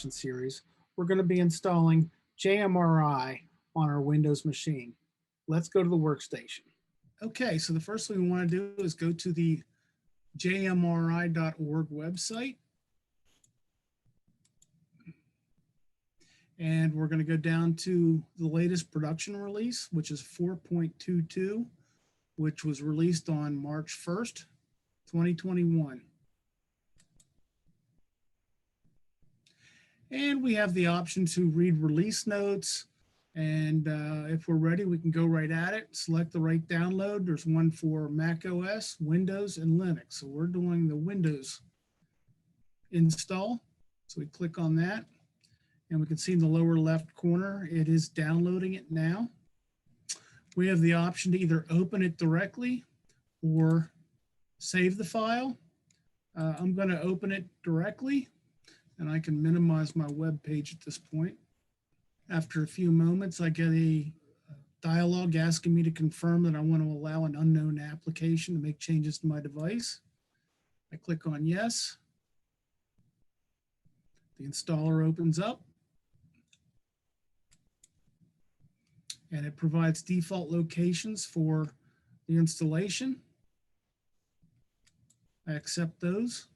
installation series, we're going to be installing JMRI on our Windows machine. Let's go to the workstation. Okay, so the first thing we want to do is go to the jmri.org website. And we're going to go down to the latest production release, which is 4.22, which was released on March 1st, 2021. And we have the option to read release notes. And if we're ready, we can go right at it. Select the right download. There's one for Mac OS, Windows, and Linux. So we're doing the Windows install. So we click on that. And we can see in the lower left corner, it is downloading it now. We have the option to either open it directly or save the file. I'm going to open it directly, and I can minimize my web page at this point. After a few moments, I get a dialog asking me to confirm that I want to allow an unknown application to make changes to my device. I click on yes. The installer opens up. And it provides default locations for the installation. I accept those.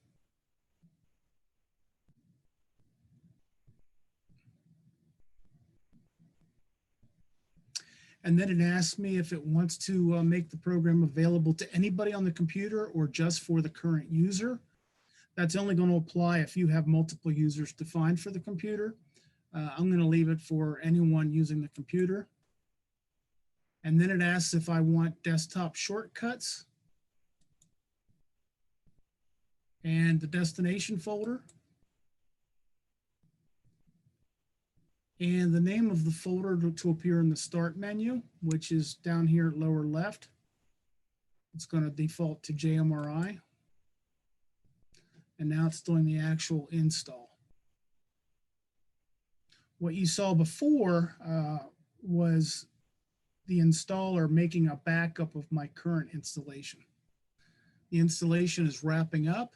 And then it asks me if it wants to make the program available to anybody on the computer or just for the current user. That's only going to apply if you have multiple users defined for the computer. I'm going to leave it for anyone using the computer. And then it asks if I want desktop shortcuts and the destination folder and the name of the folder to appear in the start menu, which is down here at lower left. It's going to default to JMRI. And now it's doing the actual install. What you saw before was the installer making a backup of my current installation. The installation is wrapping up.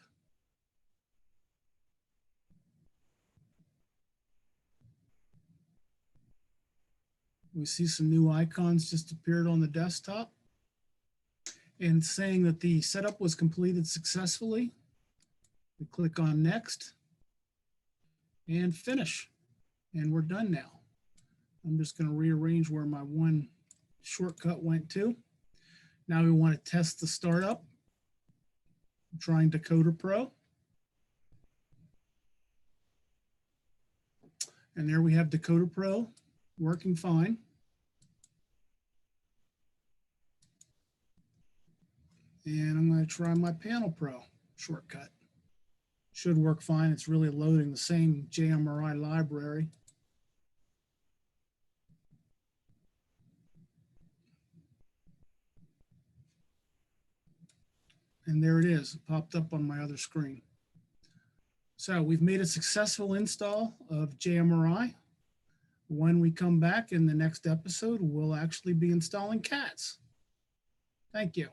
We see some new icons just appeared on the desktop and saying that the setup was completed successfully. We click on next and finish, and we're done now. I'm just going to rearrange where my one shortcut went to. Now we want to test the startup. I'm trying Decoder Pro. And there we have Decoder Pro working fine. And I'm going to try my Panel Pro shortcut. Should work fine. It's really loading the same JMRI library. And there it is, it popped up on my other screen. So we've made a successful install of JMRI. When we come back in the next episode, we'll actually be installing CATs. Thank you.